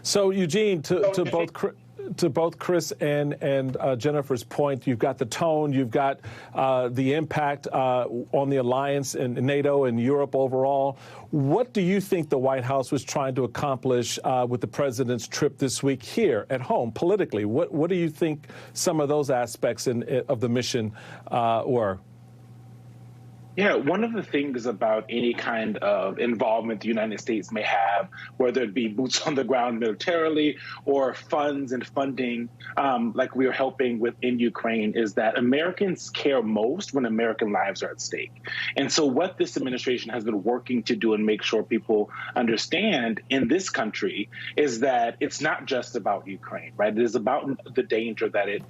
So, Eugene, to both Chris and Jennifer's point, you've got the tone, you've got the impact on the alliance and NATO and Europe overall. What do you think the White House was trying to accomplish with the president's trip this week here at home politically? What do you think some of those aspects of the mission were? Yeah, one of the things about any kind of involvement the United States may have, whether it be boots on the ground militarily or funds and funding, like we are helping with in Ukraine, is that Americans care most when American lives are at stake. And so what this administration has been working to do and make sure people understand in this country is that it's not just about Ukraine, right? It is about the danger that it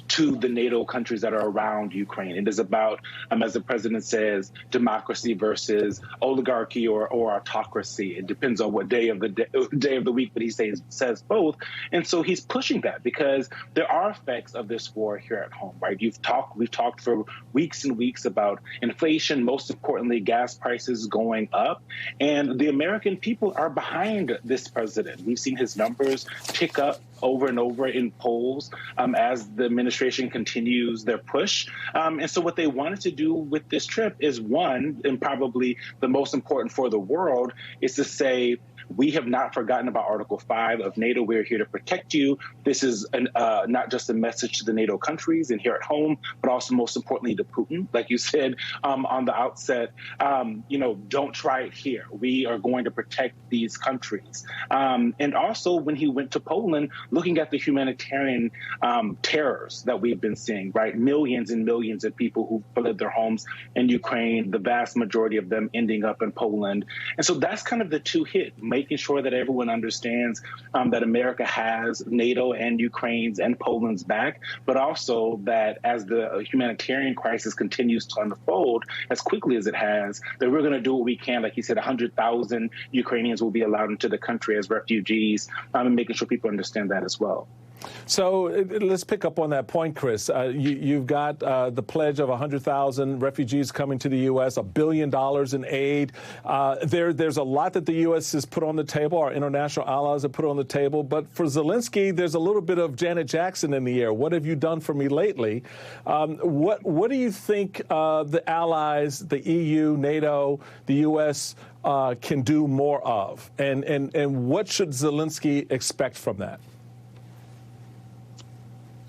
to the NATO countries that are around Ukraine. It is about, as the president says, democracy versus oligarchy or autocracy. It depends on what day of the week, but he says both. And so he's pushing that because there are effects of this war here at home, right? We've talked for weeks and weeks about inflation, most importantly, gas prices going up. And the American people are behind this president. We've seen his numbers pick up over and over in polls as the administration continues their push. And so what they wanted to do with this trip is, one, and probably the most important for the world, is to say, we have not forgotten about Article 5 of NATO. We're here to protect you. This is not just a message to the NATO countries and here at home, but also most importantly to Putin. Like you said on the outset, don't try it here. We are going to protect these countries. And also when he went to Poland, looking at the humanitarian terrors that we've been seeing, right? Millions and millions of people who fled their homes in Ukraine, the vast majority of them ending up in Poland. And so that's kind of the two hit, making sure that everyone understands that America has NATO and Ukraine's and Poland's back, but also that as the humanitarian crisis continues to unfold as quickly as it has, that we're going to do what we can. Like he said, 100,000 Ukrainians will be allowed into the country as refugees, and making sure people understand that as well. So let's pick up on that point, Chris. You've got the pledge of 100,000 refugees coming to the U.S., $1 billion in aid. There's a lot that the U.S. has put on the table, our international allies have put on the table. But for Zelensky, there's a little bit of Janet Jackson in the air. What have you done for me lately? What do you think the allies, the EU, NATO, the U.S. Can do more of? And what should Zelensky expect from that?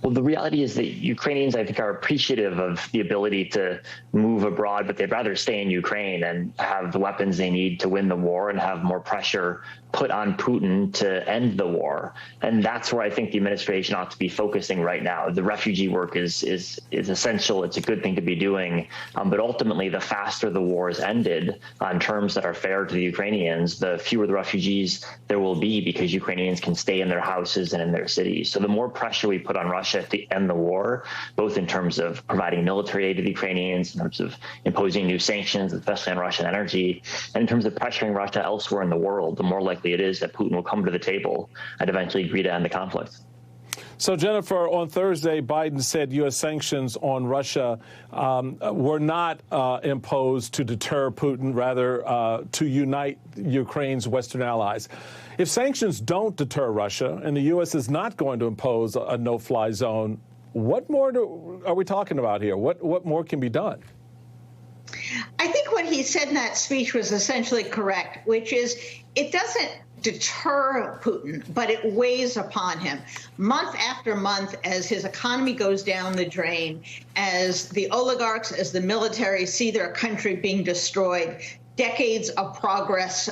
Well, the reality is that Ukrainians, I think, are appreciative of the ability to move abroad, but they'd rather stay in Ukraine and have the weapons they need to win the war and have more pressure put on Putin to end the war. And that's where I think the administration ought to be focusing right now. The refugee work is essential. It's a good thing to be doing. But ultimately, the faster the war is ended on terms that are fair to the Ukrainians, the fewer the refugees there will be, because Ukrainians can stay in their houses and in their cities. So the more pressure we put on Russia to end the war, both in terms of providing military aid to the Ukrainians, in terms of imposing new sanctions, especially on Russian energy, and in terms of pressuring Russia elsewhere in the world, the more likely it is that Putin will come to the table and eventually agree to end the conflict. So, Jennifer, on Thursday, Biden said U.S. sanctions on Russia were not imposed to deter Putin, rather to unite Ukraine's Western allies. If sanctions don't deter Russia and the U.S. is not going to impose a no-fly zone, what more are we talking about here? What more can be done? I think what he said in that speech was essentially correct, which is it doesn't deter Putin, but it weighs upon him month after month as his economy goes down the drain, as the oligarchs, as the military see their country being destroyed, decades of progress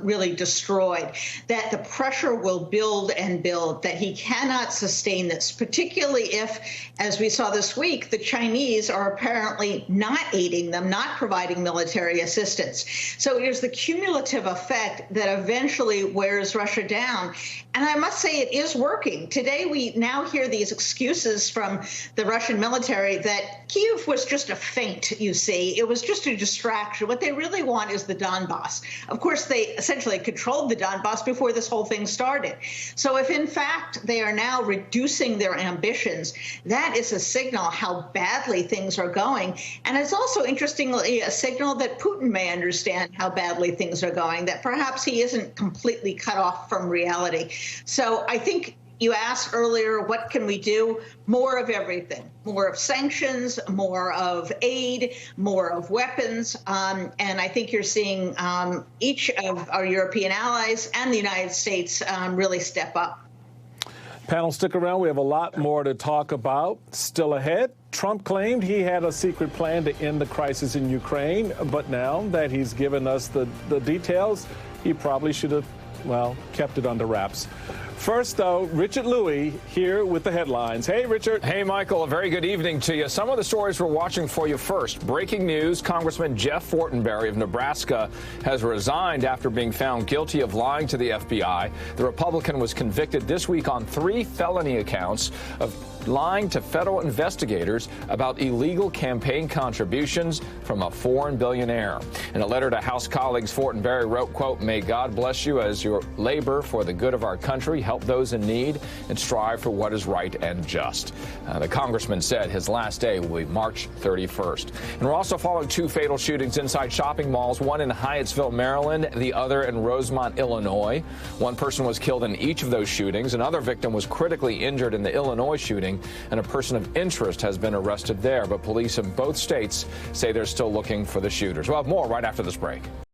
really destroyed, that the pressure will build and build, that he cannot sustain this, particularly if, as we saw this week, the Chinese are apparently not aiding them, not providing military assistance. So it is the cumulative effect that eventually wears Russia down. And I must say it is working. Today, we now hear these excuses from the Russian military that Kyiv was just a feint, you see. It was just a distraction. What they really want want is the Donbass. Of course, they essentially controlled the Donbass before this whole thing started. So if, in fact, they are now reducing their ambitions, that is a signal how badly things are going. And it's also, interestingly, a signal that Putin may understand how badly things are going, that perhaps he isn't completely cut off from reality. So I think you asked earlier, what can we do? More of everything. More of sanctions, more of aid, more of weapons. And I think you're seeing each of our European allies and the United States really step up. Panel, stick around. We have a lot more to talk about still ahead. Trump claimed he had a secret plan to end the crisis in Ukraine, but now that he's given us the details, he probably should have, well, kept it under wraps. First, though, Richard Louie here with the headlines. Hey, Richard. Hey, Michael. A very good evening to you. Some of the stories we're watching for you first. Breaking news, Congressman Jeff Fortenberry of Nebraska has resigned after being found guilty of lying to the FBI. The Republican was convicted this week on 3 felony accounts of lying to federal investigators about illegal campaign contributions from a foreign billionaire. In a letter to House colleagues, Fortenberry wrote, quote, "May God bless you as your labor for the good of our country, help those in need, and strive for what is right and just." The congressman said his last day will be March 31st. And we're also following 2 fatal shootings inside shopping malls, one in Hyattsville, Maryland, the other in Rosemont, Illinois. One person was killed in each of those shootings. Another victim was critically injured in the Illinois shooting, and a person of interest has been arrested there. But police in both states say they're still looking for the shooters. We'll have more right after this break.